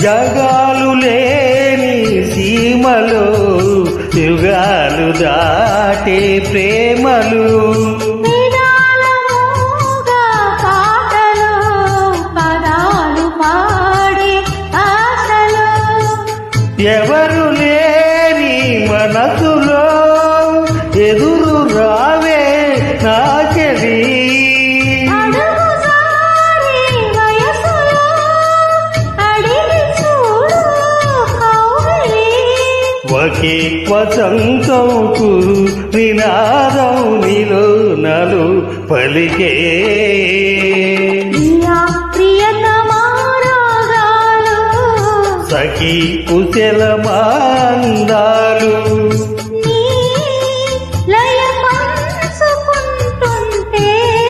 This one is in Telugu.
జగాలు లేని సీమలో యుగాలు దాటే ప్రేమలు ఎవరు లేని మనసులో ఎదురు రావే నాకెది ఒకే వసంతం కురు నినాదం నీలో నలు పలికే సఖీ కుశల మాందాలు